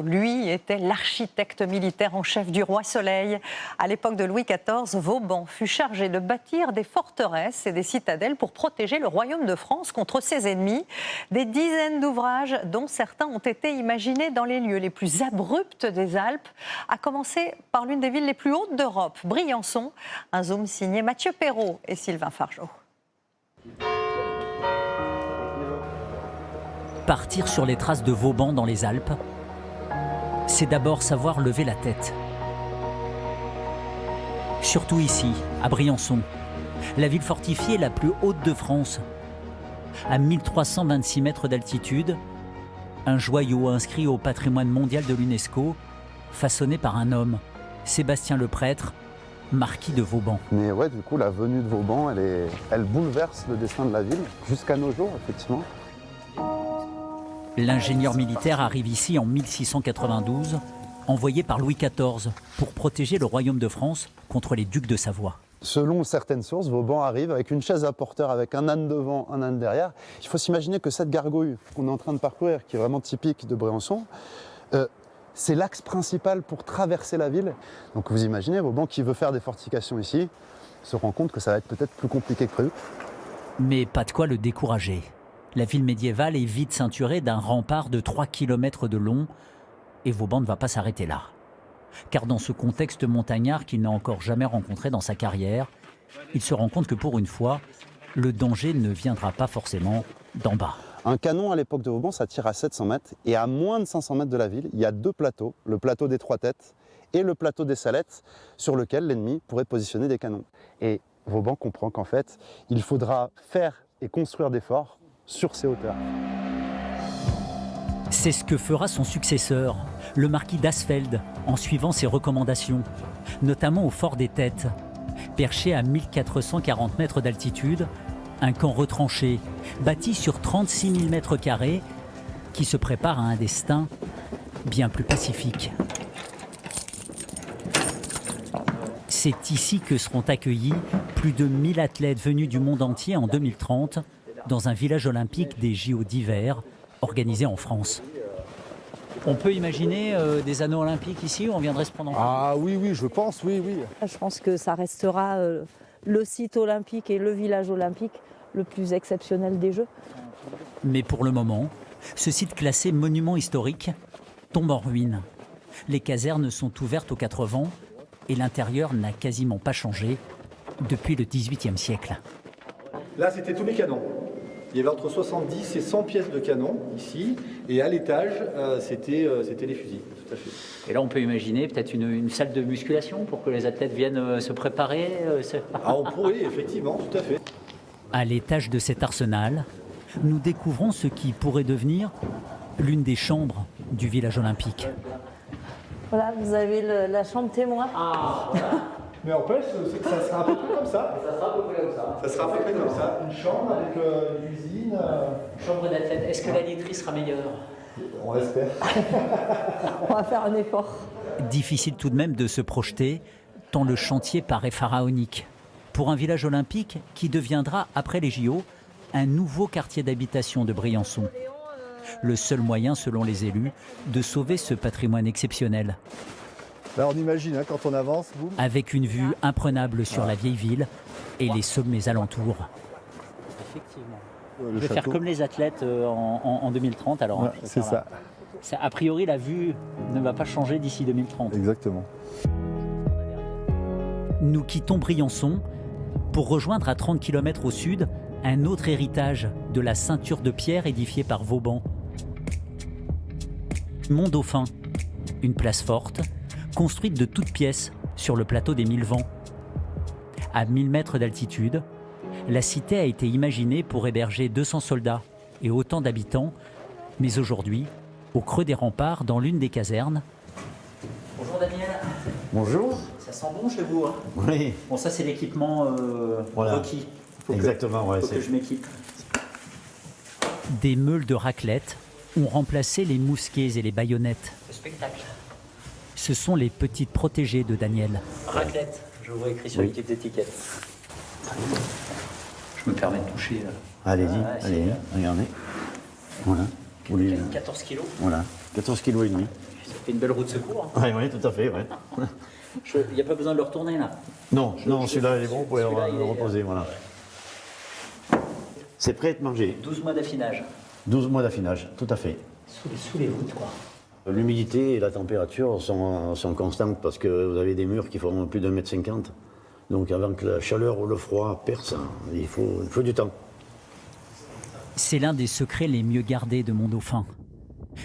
Lui était l'architecte militaire en chef du roi Soleil. À l'époque de Louis XIV, Vauban fut chargé de bâtir des forteresses et des citadelles pour protéger le royaume de France contre ses ennemis. Des dizaines d'ouvrages, dont certains ont été imaginés dans les lieux les plus abrupts des Alpes, à commencer par l'une des villes les plus hautes d'Europe, Briançon. Un zoom signé Mathieu Perrault et Sylvain Fargeau. Partir sur les traces de Vauban dans les Alpes, c'est d'abord savoir lever la tête. Surtout ici, à Briançon, la ville fortifiée la plus haute de France. À 1326 mètres d'altitude, un joyau inscrit au patrimoine mondial de l'UNESCO, façonné par un homme, Sébastien le Prêtre, marquis de Vauban. Mais ouais, du coup, la venue de Vauban, elle bouleverse le destin de la ville, jusqu'à nos jours, effectivement. L'ingénieur militaire arrive ici en 1692, envoyé par Louis XIV pour protéger le royaume de France contre les ducs de Savoie. Selon certaines sources, Vauban arrive avec une chaise à porteur, avec un âne devant, un âne derrière. Il faut s'imaginer que cette gargouille qu'on est en train de parcourir, qui est vraiment typique de Briançon, c'est l'axe principal pour traverser la ville. Donc vous imaginez, Vauban qui veut faire des fortifications ici, se rend compte que ça va être peut-être plus compliqué que prévu. Mais pas de quoi le décourager. La ville médiévale est vite ceinturée d'un rempart de 3 km de long et Vauban ne va pas s'arrêter là. Car dans ce contexte montagnard qu'il n'a encore jamais rencontré dans sa carrière, il se rend compte que pour une fois, le danger ne viendra pas forcément d'en bas. Un canon à l'époque de Vauban, ça tire à 700 mètres et à moins de 500 mètres de la ville, il y a deux plateaux, le plateau des Trois Têtes et le plateau des Salettes, sur lequel l'ennemi pourrait positionner des canons. Et Vauban comprend qu'en fait, il faudra faire et construire des forts sur ces hauteurs. C'est ce que fera son successeur, le marquis d'Asfeld, en suivant ses recommandations, notamment au fort des Têtes. Perché à 1440 mètres d'altitude, un camp retranché, bâti sur 36 000 mètres carrés, qui se prépare à un destin bien plus pacifique. C'est ici que seront accueillis plus de 1000 athlètes venus du monde entier en 2030, dans un village olympique des JO d'hiver, organisé en France. On peut imaginer des anneaux olympiques ici où on viendrait se prendre en photo? Ah oui, je pense, oui. Je pense que ça restera le site olympique et le village olympique le plus exceptionnel des Jeux. Mais pour le moment, ce site classé monument historique tombe en ruine. Les casernes sont ouvertes aux 4 vents et l'intérieur n'a quasiment pas changé depuis le XVIIIe siècle. Là, c'était tous les canons. Il y avait entre 70 et 100 pièces de canon ici, et à l'étage, c'était les fusils, tout à fait. Et là, on peut imaginer peut-être une salle de musculation pour que les athlètes viennent se préparer. Ah, on pourrait, effectivement, tout à fait. À l'étage de cet arsenal, nous découvrons ce qui pourrait devenir l'une des chambres du village olympique. Voilà, vous avez la chambre témoin. Ah, voilà. Mais en fait, ça sera à peu près comme ça. Ça sera à peu près comme ça. Ça sera à peu près comme ça. Une chambre avec une cuisine. Chambre d'athlète, est-ce que la literie sera meilleure? On l'espère. On va faire un effort. Difficile tout de même de se projeter, tant le chantier paraît pharaonique. Pour un village olympique qui deviendra, après les JO, un nouveau quartier d'habitation de Briançon. Le seul moyen, selon les élus, de sauver ce patrimoine exceptionnel. Là, on imagine, quand on avance, boum. Avec une vue imprenable sur la vieille ville et les sommets alentours. Effectivement. Je vais faire comme les athlètes en 2030. Alors, Ouais, c'est ça. A priori, la vue ne va pas changer d'ici 2030. Exactement. Nous quittons Briançon pour rejoindre à 30 km au sud un autre héritage de la ceinture de pierre édifiée par Vauban. Mont-Dauphin, une place forte, construite de toutes pièces sur le plateau des 1000 Vents. À 1000 mètres d'altitude, la cité a été imaginée pour héberger 200 soldats et autant d'habitants, mais aujourd'hui, au creux des remparts, dans l'une des casernes. Bonjour Daniel. Bonjour. Ça sent bon chez vous, hein? Oui. Bon, ça c'est l'équipement requis. Exactement, faut que je m'équipe. Des meules de raclette ont remplacé les mousquets et les baïonnettes. Le spectacle. Ce sont les petites protégées de Daniel. Raclette, je vois écrit sur les petites étiquettes. Je me permets de toucher. Allez-y, allez, regardez. Voilà. 14 kilos. Voilà, 14 kilos et demi. Ça fait une belle roue de secours. Oui, oui, tout à fait, ouais. Il n'y a pas besoin de le retourner là. Non, celui-là, il est bon, vous pouvez le reposer, voilà. C'est prêt à être mangé. 12 mois d'affinage. 12 mois d'affinage, tout à fait. Sous les voûtes, quoi. L'humidité et la température sont constantes parce que vous avez des murs qui font plus d'1,50 m. Donc avant que la chaleur ou le froid perce, il faut du temps. C'est l'un des secrets les mieux gardés de mon dauphin.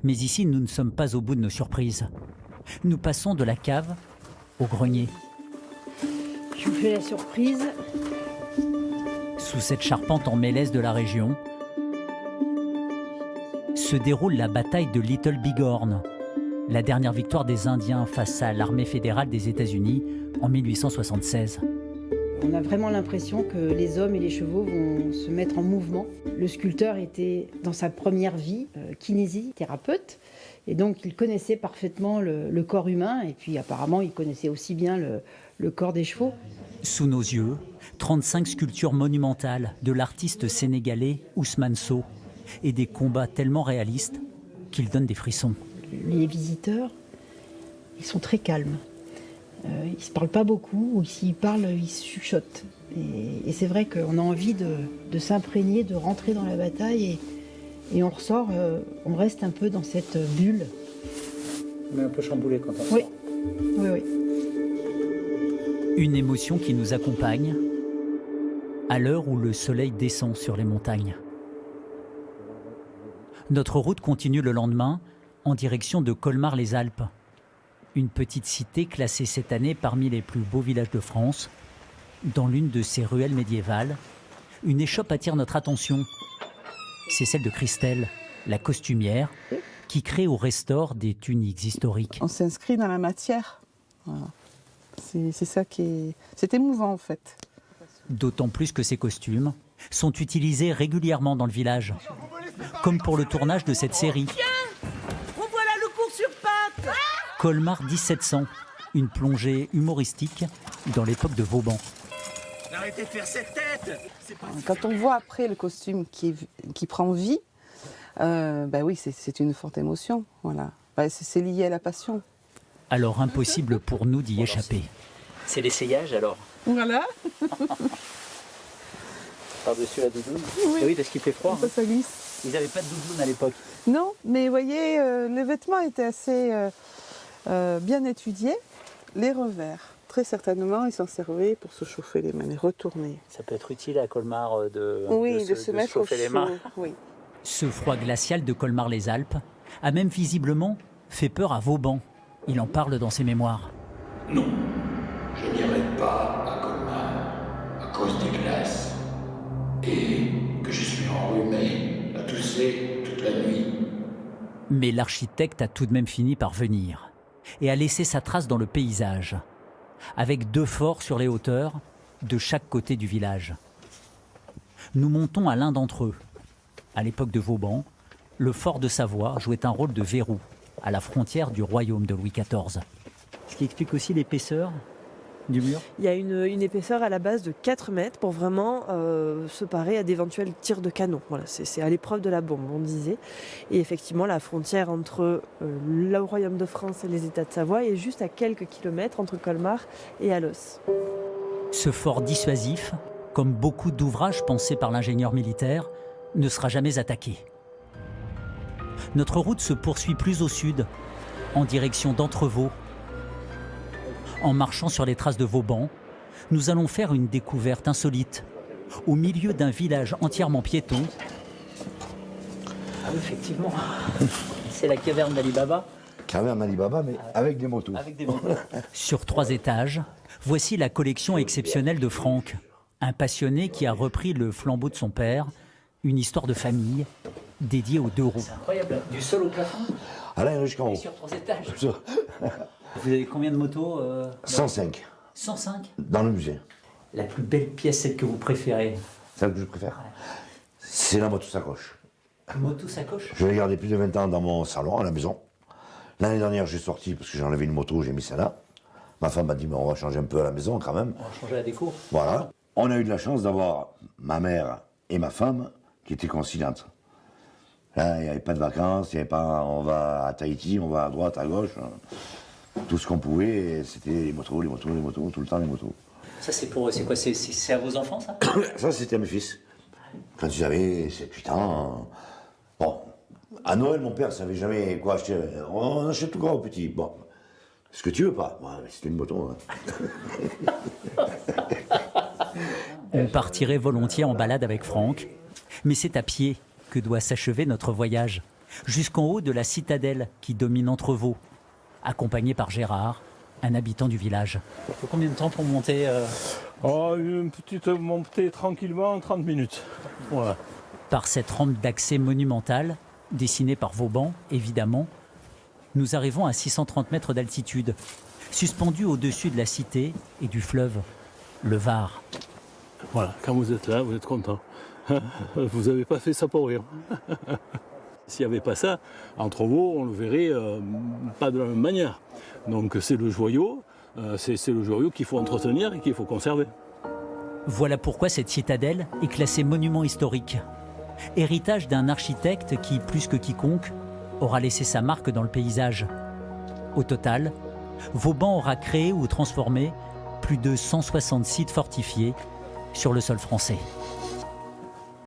Mais ici, nous ne sommes pas au bout de nos surprises. Nous passons de la cave au grenier. Je vous fais la surprise. Sous cette charpente en mélèze de la région, se déroule la bataille de Little Bighorn, la dernière victoire des Indiens face à l'armée fédérale des États-Unis en 1876. On a vraiment l'impression que les hommes et les chevaux vont se mettre en mouvement. Le sculpteur était, dans sa première vie, kinésithérapeute, et donc il connaissait parfaitement le corps humain, et puis apparemment il connaissait aussi bien le corps des chevaux. Sous nos yeux, 35 sculptures monumentales de l'artiste sénégalais Ousmane Sow, et des combats tellement réalistes qu'ils donnent des frissons. Les visiteurs, ils sont très calmes. Ils ne se parlent pas beaucoup, ou s'ils parlent, ils se chuchotent. Et c'est vrai qu'on a envie de s'imprégner, de rentrer dans la bataille, et on ressort, on reste un peu dans cette bulle. On est un peu chamboulé quand on Oui, oui, oui. Une émotion qui nous accompagne à l'heure où le soleil descend sur les montagnes. Notre route continue le lendemain en direction de Colmar-les-Alpes, une petite cité classée cette année parmi les plus beaux villages de France. Dans l'une de ses ruelles médiévales, une échoppe attire notre attention. C'est celle de Christelle, la costumière, qui crée ou restaure des tuniques historiques. On s'inscrit dans la matière. Voilà. C'est ça qui est... C'est émouvant en fait. D'autant plus que ces costumes sont utilisés régulièrement dans le village, comme pour le tournage de cette série. Revoilà le cours sur pattes. Colmar 1700, une plongée humoristique dans l'époque de Vauban. Arrêtez de faire cette tête. Quand on voit après le costume qui prend vie, oui, c'est une forte émotion. Voilà. C'est lié à la passion. Alors impossible pour nous d'y échapper. C'est l'essayage alors. Voilà. Par-dessus la doudoune. Oui. Oui, parce qu'il fait froid. Ça glisse. Ils n'avaient pas de doudoune à l'époque. Non, mais vous voyez, les vêtements étaient assez bien étudiés. Les revers, très certainement, ils s'en servaient pour se chauffer les mains, les retourner. Ça peut être utile à Colmar de se mettre chauffer au les mains. chaud, oui. Ce froid glacial de Colmar-les-Alpes a même visiblement fait peur à Vauban. Il en parle dans ses mémoires. Non, je n'irai pas à Colmar à cause des glaces et que je suis enrhumé, à tousser toute la nuit. Mais l'architecte a tout de même fini par venir et a laissé sa trace dans le paysage, avec 2 forts sur les hauteurs de chaque côté du village. Nous montons à l'un d'entre eux. À l'époque de Vauban, le fort de Savoie jouait un rôle de verrou à la frontière du royaume de Louis XIV. Ce qui explique aussi l'épaisseur du mur. Il y a une épaisseur à la base de 4 mètres pour vraiment se parer à d'éventuels tirs de canon. Voilà, c'est à l'épreuve de la bombe, on disait. Et effectivement, la frontière entre le royaume de France et les États de Savoie est juste à quelques kilomètres entre Colmar et Alos. Ce fort dissuasif, comme beaucoup d'ouvrages pensés par l'ingénieur militaire, ne sera jamais attaqué. Notre route se poursuit plus au sud, en direction d'Entrevaux. En marchant sur les traces de Vauban, nous allons faire une découverte insolite. Au milieu d'un village entièrement piéton. Ah oui, effectivement, c'est la caverne d'Ali Baba. Caverne d'Ali Baba, mais avec des motos. Avec des motos. Sur 3 étages, voici la collection exceptionnelle de Franck, un passionné qui a repris le flambeau de son père, une histoire de famille dédiée aux 2 roues. C'est incroyable, du sol au plafond. Ah là, jusqu'en haut. Sur 3 étages. Vous avez combien de motos 105. 105 dans le musée. La plus belle pièce, celle que vous préférez? Celle que je préfère, c'est la moto sacoche. Moto sacoche? Je l'ai gardée plus de 20 ans dans mon salon, à la maison. L'année dernière, j'ai sorti, parce que j'ai enlevé une moto, j'ai mis ça là. Ma femme m'a dit, mais on va changer un peu à la maison quand même. On va changer la déco. Voilà. On a eu de la chance d'avoir ma mère et ma femme qui étaient conciliantes. Là, il n'y avait pas de vacances, il y avait pas on va à Tahiti, on va à droite, à gauche. Tout ce qu'on pouvait, c'était les motos, tout le temps les motos. Ça, c'est quoi? C'est à vos enfants, ça? Ça, c'était à mes fils. Quand ils avaient 7-8 ans. Bon, à Noël, mon père ne savait jamais quoi acheter. On achète tout grand au petit. Bon, ce que tu veux pas. Ouais, c'était une moto. Hein. On partirait volontiers en balade avec Franck, mais c'est à pied que doit s'achever notre voyage, jusqu'en haut de la citadelle qui domine Entrevaux, accompagné par Gérard, un habitant du village. Il faut combien de temps pour monter Une petite montée tranquillement, 30 minutes. Voilà. Par cette rampe d'accès monumentale, dessinée par Vauban, évidemment, nous arrivons à 630 mètres d'altitude, suspendus au-dessus de la cité et du fleuve, le Var. Voilà, quand vous êtes là, vous êtes content. Vous n'avez pas fait ça pour rire. S'il n'y avait pas ça, Entrevaux, on le verrait pas de la même manière. Donc c'est le joyau, c'est le joyau qu'il faut entretenir et qu'il faut conserver. Voilà pourquoi cette citadelle est classée monument historique. Héritage d'un architecte qui, plus que quiconque, aura laissé sa marque dans le paysage. Au total, Vauban aura créé ou transformé plus de 160 sites fortifiés sur le sol français.